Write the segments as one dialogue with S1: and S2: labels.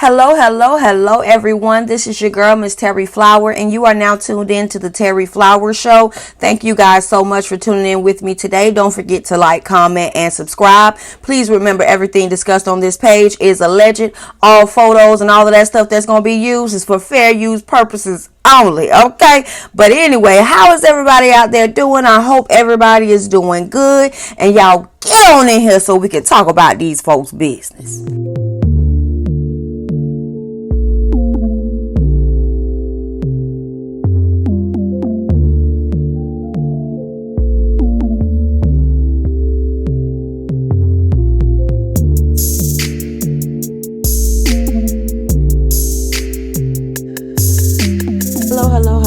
S1: Hello, everyone. This is your girl, Miss Terry Flower, and you are now tuned in to the Terry Flower Show. Thank you guys so much for tuning in with me today. Don't forget to like, comment, and subscribe. Please remember everything discussed on this page is alleged. All photos and all of that stuff that's going to be used is for fair use purposes only, okay? But anyway, how is everybody out there doing? I hope everybody is doing good, and y'all get on in here so we can talk about these folks' business.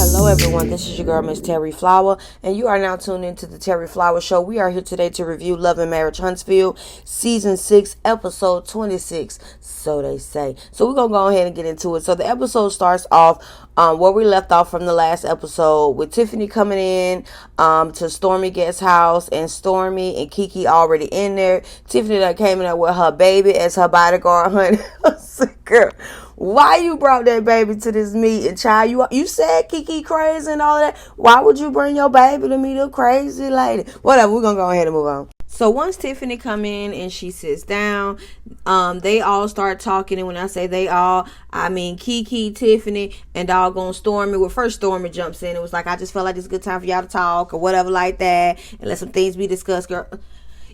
S1: Hello, everyone. This is your girl, Miss Terry Flower, and you are now tuned into the Terry Flower Show. We are here today to review Love and Marriage Huntsville, Season 6, Episode 26, so they say. So we're going to go ahead and get into it. So the episode starts off where we left off from the last episode with Tiffany coming in to Stormy Guest's house, and Stormy and Kiki already in there. Tiffany that came in there with her baby as her bodyguard, honey. I said, girl, why you brought that baby to this meeting, child? You said Kiki crazy and all that. Why would you bring your baby to meet a crazy lady? Whatever, we're going to go ahead and move on. So once Tiffany come in and she sits down, they all start talking. And when I say they all, I mean Kiki, Tiffany, and doggone Stormy. Well, first Stormy jumps in. It was like, I just felt like it's a good time for y'all to talk or whatever like that. And let some things be discussed, girl.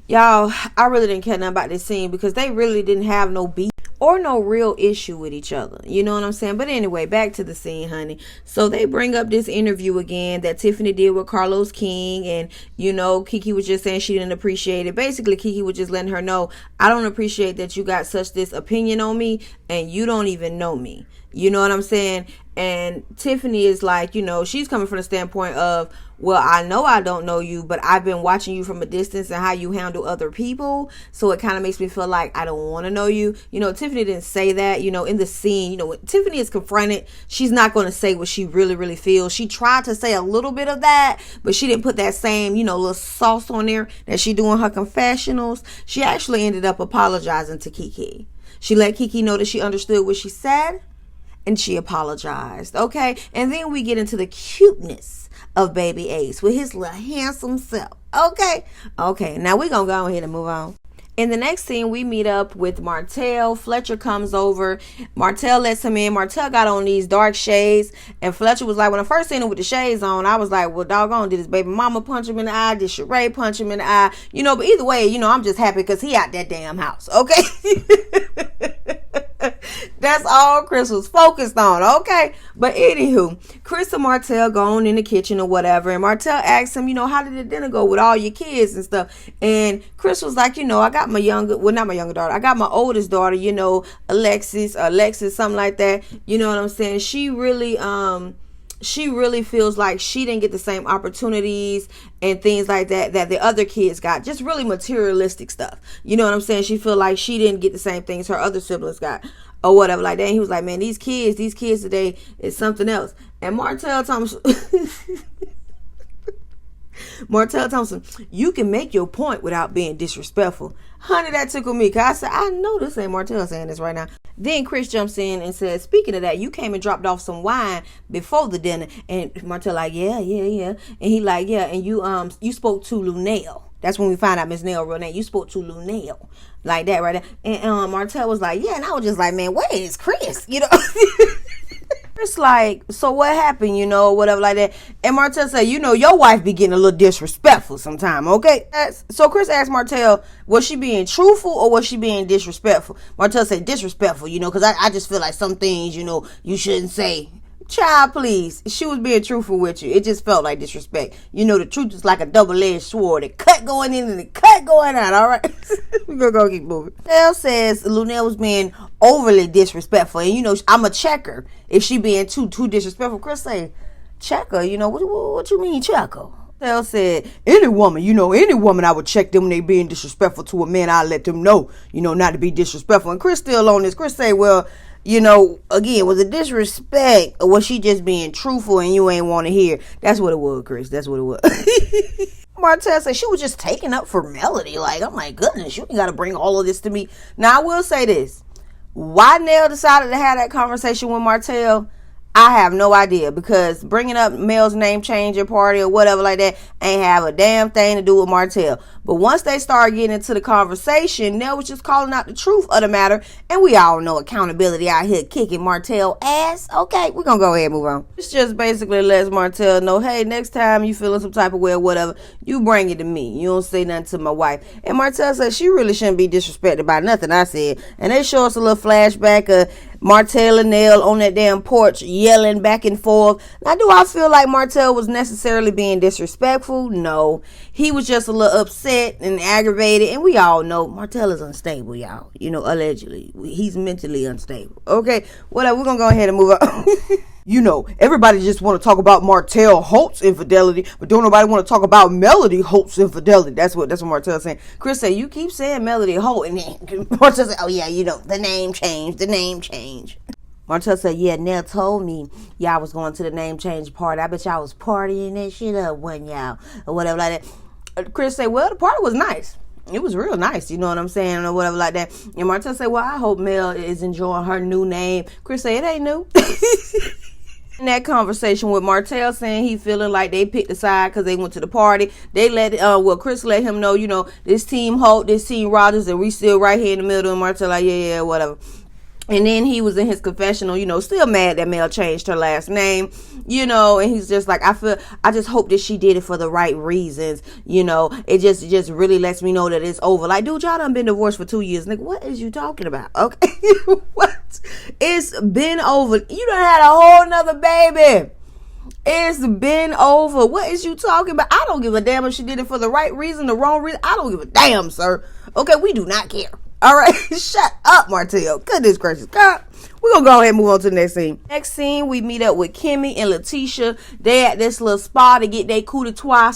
S1: Y'all, I really didn't care nothing about this scene because they really didn't have no beef or no real issue with each other. You know what I'm saying? But anyway, back to the scene, honey. So they bring up this interview again that Tiffany did with Carlos King. And, you know, Kiki was just saying she didn't appreciate it. Basically, Kiki was just letting her know, I don't appreciate that you got such this opinion on me and you don't even know me. You know what I'm saying? And Tiffany is like, you know, she's coming from the standpoint of, well, I know I don't know you, but I've been watching you from a distance and how you handle other people. So it kind of makes me feel like I don't want to know you. You know, Tiffany didn't say that, you know, in the scene. You know, when Tiffany is confronted, she's not going to say what she really, really feels. She tried to say a little bit of that, but she didn't put that same, you know, little sauce on there that she do in her confessionals. She actually ended up apologizing to Kiki. She let Kiki know that she understood what she said and she apologized. Okay. And then we get into the cuteness of Baby Ace with his little handsome self. Okay. Now we're going to go ahead and move on. In the next scene, we meet up with Martell. Fletcher comes over. Martell lets him in. Martell got on these dark shades. And Fletcher was like, when I first seen him with the shades on, I was like, well, doggone, did his baby mama punch him in the eye? Did Sheree punch him in the eye? You know, but either way, you know, I'm just happy because he out that damn house. Okay. That's all Chris was focused on, okay? But anywho, Chris and Martell going in the kitchen or whatever, and Martell asked him, you know, how did the dinner go with all your kids and stuff? And Chris was like, you know, I got my not my younger daughter, I got my oldest daughter, you know, Alexis, something like that. You know what I'm saying? She really feels like she didn't get the same opportunities and things like that the other kids got. Just really materialistic stuff. You know what I'm saying? She feel like she didn't get the same things her other siblings got or whatever like that. And he was like, man, these kids today is something else. And Martell Thompson, you can make your point without being disrespectful. Honey, that tickled me because I said, I know this ain't Martell saying this right now. Then Chris jumps in and says, speaking of that, you came and dropped off some wine before the dinner. And Martell like, yeah. And he like, yeah, and you spoke to Lunell. That's when we find out Miss Nell real name. You spoke to Lunell. Like that right there. And Martell was like, yeah, and I was just like, man, where is Chris? You know? It's like, so what happened, you know, whatever like that. And Martell said, you know, your wife be getting a little disrespectful sometime, okay? So Chris asked Martell, was she being truthful or was she being disrespectful? Martell said disrespectful, you know, because I just feel like some things, you know, you shouldn't say. Child, please. She was being truthful with you. It just felt like disrespect. You know, the truth is like a double-edged sword. It cut going in and it cut going out, all right? We're going to go keep moving. Lunell says Lunell was being overly disrespectful. And, you know, I'm a checker if she being too disrespectful. Chris say, checker? You know, what you mean checker? Lunell said, any woman I would check them when they being disrespectful to a man. I let them know, you know, not to be disrespectful. And Chris still on this. Chris say, well, you know, again, was it disrespect or was she just being truthful and you ain't want to hear? That's what it was, Chris. That's what it was. Martell said she was just taking up for Melody. Like, oh my goodness, you ain't got to bring all of this to me. Now, I will say this. Why Nell decided to have that conversation with Martell, I have no idea, because bringing up Mel's name changing party or whatever like that ain't have a damn thing to do with Martell. But once they started getting into the conversation, Nell was just calling out the truth of the matter, and we all know accountability out here kicking Martell ass. Okay, we're gonna go ahead and move on. It's just basically lets Martell know, hey, next time you feeling some type of way or whatever, you bring it to me. You don't say nothing to my wife. And Martell said she really shouldn't be disrespected by nothing I said. And they show us a little flashback of Martell and Nell on that damn porch yelling back and forth. Now, do I feel like Martell was necessarily being disrespectful? No. He was just a little upset and aggravated. And we all know Martell is unstable, y'all. You know, allegedly. He's mentally unstable. Okay, whatever. We're going to go ahead and move on. You know, everybody just want to talk about Martell Holt's infidelity, but don't nobody want to talk about Melody Holt's infidelity. That's what Martell's saying. Chris said, you keep saying Melody Holt, and then Martell said, oh yeah, you know, the name change. Martell said, yeah, Nell told me y'all was going to the name change party. I bet y'all was partying that shit up, wasn't y'all? Or whatever like that. Chris said, well, the party was nice. It was real nice, you know what I'm saying, or whatever like that. And Martell said, well, I hope Mel is enjoying her new name. Chris said, it ain't new. In that conversation with Martell saying he feeling like they picked a side because they went to the party, they Chris let him know, you know, this team Holt, this team Rogers, and we still right here in the middle. And Martell like, yeah, whatever. And then he was in his confessional, you know, still mad that Mel changed her last name, you know, and he's just like, I just hope that she did it for the right reasons, you know. It just really lets me know that it's over. Like, dude, y'all done been divorced for 2 years. Nigga, what is you talking about? Okay, what? It's been over. You done had a whole nother baby. It's been over. What is you talking about? I don't give a damn if she did it for the right reason, the wrong reason. I don't give a damn, sir. Okay, we do not care. All right, shut up, Martell. Goodness gracious. God, we're going to go ahead and move on to the next scene. Next scene, we meet up with Kimmy and Letitia. They at this little spa to get their coup de trois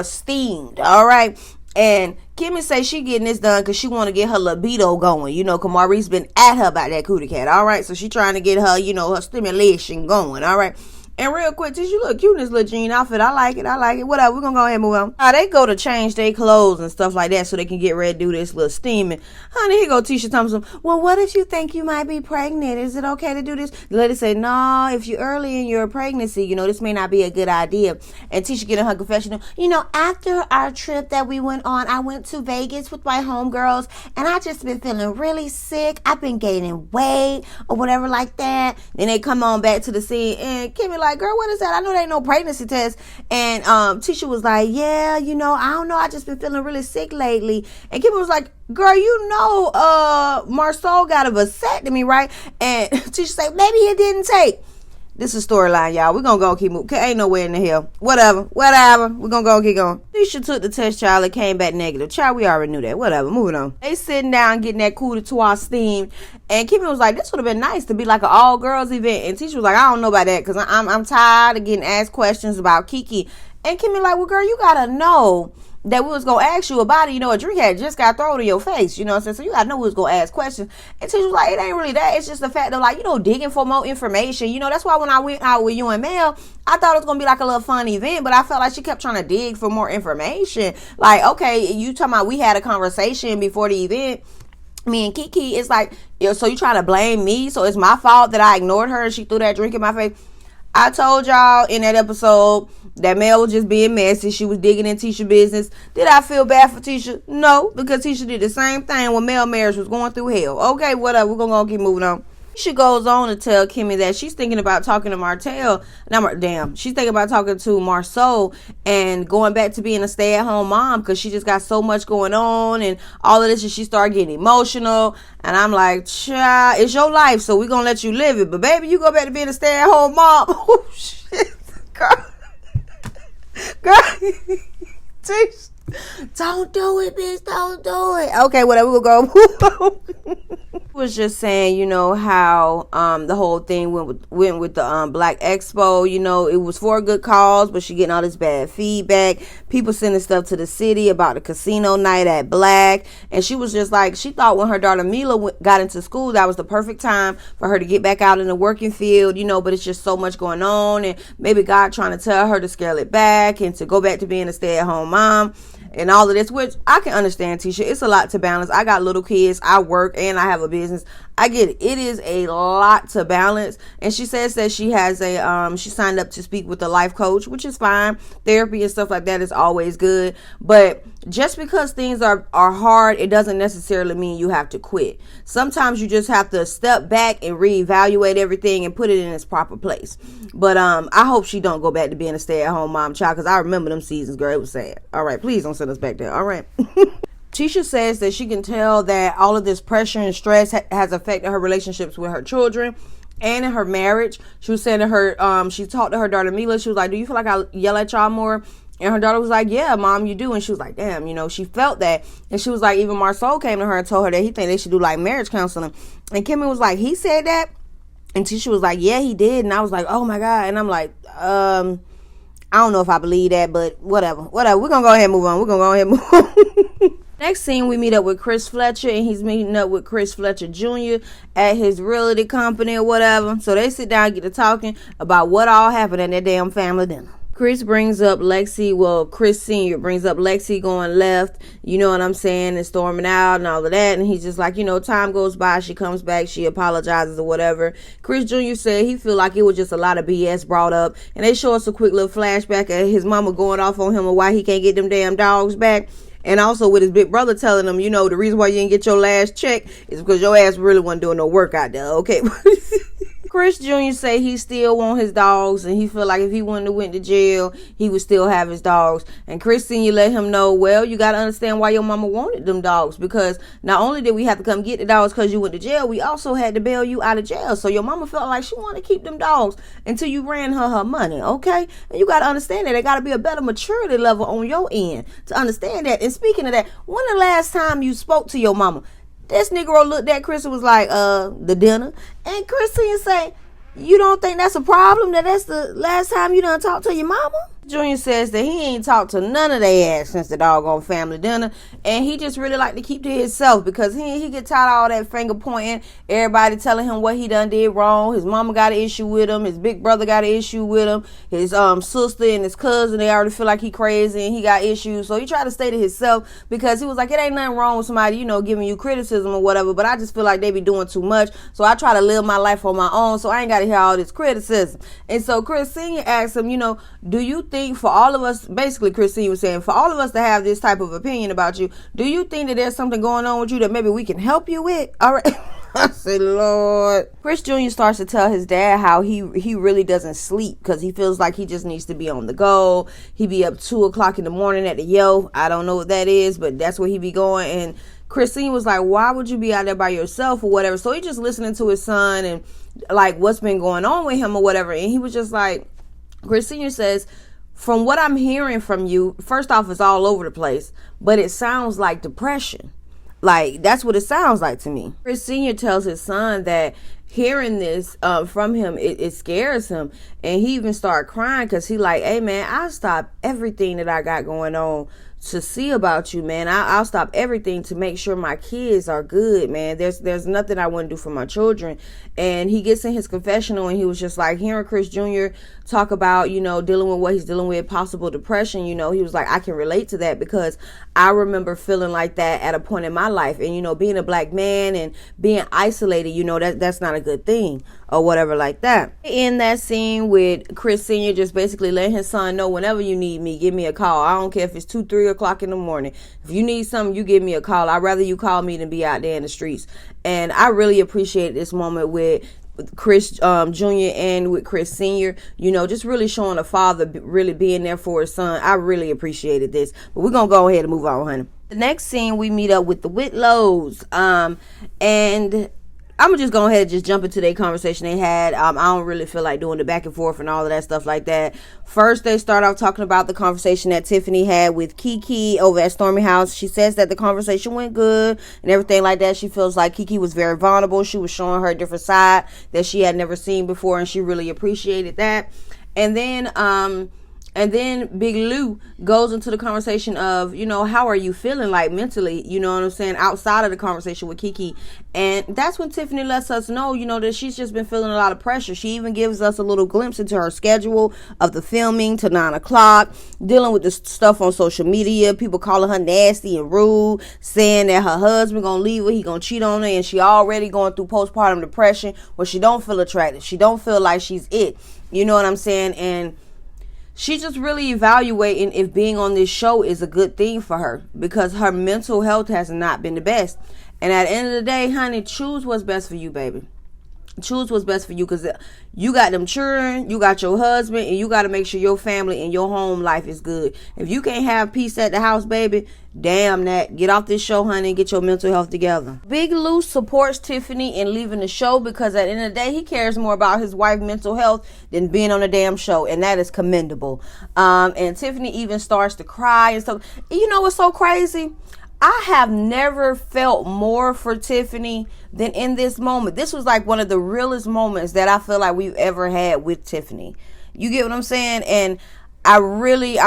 S1: steamed. All right. And Kimmy say she getting this done because she want to get her libido going. You know, because Maurice been at her about that cootie cat. All right. So she trying to get her, you know, her stimulation going. All right. And real quick, Tish, you look cute in this little jean outfit. I like it. Whatever. We're going to go ahead and move on. They go to change their clothes and stuff like that so they can get ready to do this little steaming. Honey, here go Tisha Thompson. Well, what if you think you might be pregnant? Is it okay to do this? The lady said, no, if you're early in your pregnancy, you know, this may not be a good idea. And Tisha get in her confessional. You know, after our trip that we went on, I went to Vegas with my homegirls, and I just been feeling really sick. I've been gaining weight or whatever like that. Then they come on back to the scene, and Kimmy like, girl, what is that? I know there ain't no pregnancy test. And Tisha was like, yeah, you know, I don't know. I just been feeling really sick lately. And Kimmy was like, girl, you know, Marsau got a vasectomy, right? And Tisha said, maybe it didn't take. This is storyline, y'all. We're going to go keep moving. Ain't nowhere in the hell. Whatever. We're going to go keep going. Tisha took the test, child. It came back negative. Child, we already knew that. Whatever. Moving on. They sitting down getting that coup de trois steam. And Kimmy was like, this would have been nice to be like an all-girls event. And Tisha was like, I don't know about that because I'm tired of getting asked questions about Kiki. And Kimmy like, well, girl, you got to know that we was going to ask you about it. You know, a drink had just got thrown in your face. You know what I'm saying? So you got to know we was going to ask questions. And Tisha was like, it ain't really that. It's just the fact of, like, you know, digging for more information. You know, that's why when I went out with you and Mel, I thought it was going to be like a little fun event. But I felt like she kept trying to dig for more information. Like, okay, you talking about we had a conversation before the event. Me and Kiki, it's like, so you trying to blame me? So it's my fault that I ignored her and she threw that drink in my face? I told y'all in that episode that Mel was just being messy. She was digging in Tisha's business. Did I feel bad for Tisha? No, because Tisha did the same thing when Mel marriage was going through hell. Okay, whatever. We're going to keep moving on. She goes on to tell Kimmy that she's thinking about talking to Martell. She's thinking about talking to Marsau and going back to being a stay-at-home mom because she just got so much going on and all of this, and she started getting emotional. And I'm like, child, it's your life, so we're going to let you live it. But baby, you go back to being a stay-at-home mom. Oh, shit. Girl. Don't do it, bitch. Don't do it. Okay, whatever. We'll go. Was just saying, you know, how the whole thing went with the Black Expo. You know, it was for a good cause, but she getting all this bad feedback. People sending stuff to the city about the casino night at Black, and she was just like, she thought when her daughter Mila got into school, that was the perfect time for her to get back out in the working field. You know, but it's just so much going on, and maybe God trying to tell her to scale it back and to go back to being a stay-at-home mom. and all of this, which I can understand, Tisha. It's a lot to balance. I got little kids, I work, and I have a business. I get it. It is a lot to balance. And she says that she has she signed up to speak with a life coach, which is fine. Therapy and stuff like that is always good. But just because things are hard, it doesn't necessarily mean you have to quit. Sometimes you just have to step back and reevaluate everything and put it in its proper place. But I hope she don't go back to being a stay-at-home mom child, because I remember them seasons, girl. It was sad. All right, please don't send us back there. All right. Tisha says that she can tell that all of this pressure and stress has affected her relationships with her children and in her marriage. She was saying to her, she talked to her daughter Mila. She was like, do you feel like I yell at y'all more? And her daughter was like, yeah, Mom, you do. And she was like, damn, she felt that. And she was like, even Marceau came to her and told her that he think they should do like marriage counseling. And Kimmy was like, he said that? And Tisha was like, yeah, he did. And I was like, oh my God. And I'm like, I don't know if I believe that, but whatever. We're going to go ahead and move on. Next scene, we meet up with Chris Fletcher, and he's meeting up with Chris Fletcher Jr. at his realty company or whatever. So they sit down and get to talking about what all happened at that damn family dinner. Chris brings up Lexi. Well, Chris Sr. brings up Lexi going left, you know what I'm saying, and storming out and all of that. And he's just like, time goes by, she comes back, she apologizes or whatever. Chris Jr. said he feel like it was just a lot of BS brought up. And they show us a quick little flashback of his mama going off on him and why he can't get them damn dogs back. And also with his big brother telling him, the reason why you didn't get your last check is because your ass really wasn't doing no work out there, okay? Chris Jr. say he still want his dogs, and he feel like if he wouldn't have went to jail, he would still have his dogs. And Chris Sr. let him know, well, you got to understand why your mama wanted them dogs, because not only did we have to come get the dogs because you went to jail, we also had to bail you out of jail. So your mama felt like she wanted to keep them dogs until you ran her money, okay? And you got to understand that there got to be a better maturity level on your end to understand that. And speaking of that, when the last time you spoke to your mama? This Negro looked at Chris and was like, the dinner. And Chris say, you don't think that's a problem? That's the last time you done talked to your mama? Junior says that he ain't talked to none of their ass since the doggone family dinner, and he just really like to keep to himself because he get tired of all that finger pointing, everybody telling him what he done did wrong. His mama got an issue with him, his big brother got an issue with him, his sister and his cousin, they already feel like he crazy and he got issues. So he tried to stay to himself because he was like, it ain't nothing wrong with somebody, giving you criticism or whatever, but I just feel like they be doing too much, so I try to live my life on my own, so I ain't got to hear all this criticism. And so Chris Sr. asked him, do you think for all of us, basically Chris Sr. was saying, for all of us to have this type of opinion about you, do you think that there's something going on with you that maybe we can help you with? All right. I said, Lord. Chris Jr. starts to tell his dad how he really doesn't sleep because he feels like he just needs to be on the go. He be up 2 o'clock in the morning at the I don't know what that is, but that's where he be going. And Christine was like, why would you be out there by yourself or whatever? So he just listening to his son and like what's been going on with him or whatever. And he was just like, Chris Sr. says, from what I'm hearing from you, first off, it's all over the place, but it sounds like depression. Like, that's what it sounds like to me. Chris Sr. tells his son that hearing this from him, it scares him. And he even started crying because he like, hey, man, I'll stop everything that I got going on to see about you, man. I'll stop everything to make sure my kids are good, man. There's nothing I wouldn't do for my children. And he gets in his confessional and he was just like, hearing Chris Jr. talk about, dealing with what he's dealing with, possible depression, he was like, I can relate to that because I remember feeling like that at a point in my life. And, being a black man and being isolated, that's not a good thing or whatever like that. In that scene with Chris Sr. just basically letting his son know, whenever you need me, give me a call. I don't care if it's 2, 3 o'clock in the morning. If you need something, you give me a call. I'd rather you call me than be out there in the streets. And I really appreciate this moment with Chris Jr. and with Chris Sr., just really showing a father really being there for his son. I really appreciated this. But we're going to go ahead and move on, honey. The next scene, we meet up with the Whitlows. And I'm going to just go ahead and just jump into their conversation they had. I don't really feel like doing the back and forth and all of that stuff like that. First, they start off talking about the conversation that Tiffany had with Kiki over at Stormy House. She says that the conversation went good and everything like that. She feels like Kiki was very vulnerable. She was showing her a different side that she had never seen before, and she really appreciated that. And then And then Big Lou goes into the conversation of, how are you feeling like mentally, you know what I'm saying, outside of the conversation with Kiki. And that's when Tiffany lets us know, that she's just been feeling a lot of pressure. She even gives us a little glimpse into her schedule of the filming to 9 o'clock, dealing with the stuff on social media, people calling her nasty and rude, saying that her husband gonna leave her, he gonna cheat on her, and she already going through postpartum depression where she don't feel attractive. She don't feel like she's it. You know what I'm saying? And she's just really evaluating if being on this show is a good thing for her, because her mental health has not been the best. And at the end of the day, honey, choose what's best for you, baby. Choose what's best for you, because you got them children, you got your husband, and you got to make sure your family and your home life is good. If you can't have peace at the house, baby, damn that. Get off this show, honey, and get your mental health together. Big Lou supports Tiffany in leaving the show, because at the end of the day, he cares more about his wife's mental health than being on a damn show, and that is commendable. And Tiffany even starts to cry and stuff. You know what's so crazy? I have never felt more for Tiffany than in this moment. This was like one of the realest moments that I feel like we've ever had with Tiffany. You get what I'm saying? And I'm really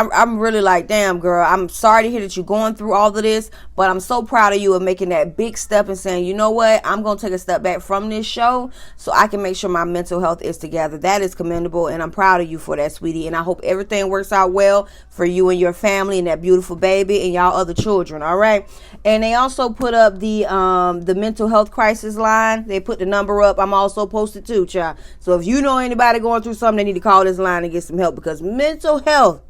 S1: like, damn, girl, I'm sorry to hear that you're going through all of this, but I'm so proud of you of making that big step and saying, you know what, I'm going to take a step back from this show so I can make sure my mental health is together. That is commendable, and I'm proud of you for that, sweetie, and I hope everything works out well for you and your family and that beautiful baby and y'all other children, all right? And they also put up the mental health crisis line. They put the number up. I'm also posted too, child. So if you know anybody going through something, they need to call this line and get some help, because mental health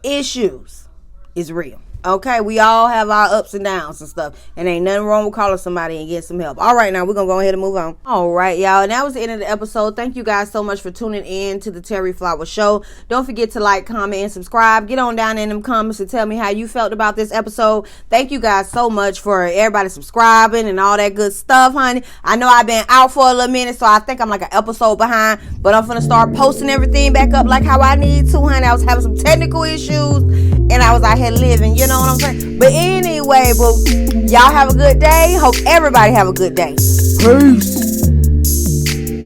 S1: issues is real. Okay, we all have our ups and downs and stuff, and ain't nothing wrong with calling somebody and getting some help. All right, now we're gonna go ahead and move on. All right, y'all, and that was the end of the episode. Thank you guys so much for tuning in to the Terry Flower Show. Don't forget to like, comment, and subscribe. Get on down in them comments and tell me how you felt about this episode. Thank you guys so much for everybody subscribing and all that good stuff, honey. I know I've been out for a little minute, so I think I'm like an episode behind, but I'm gonna start posting everything back up like how I need to, honey. I was having some technical issues, and I was out here living, you know what I'm saying? But anyway, y'all have a good day. Hope everybody have a good day. Peace.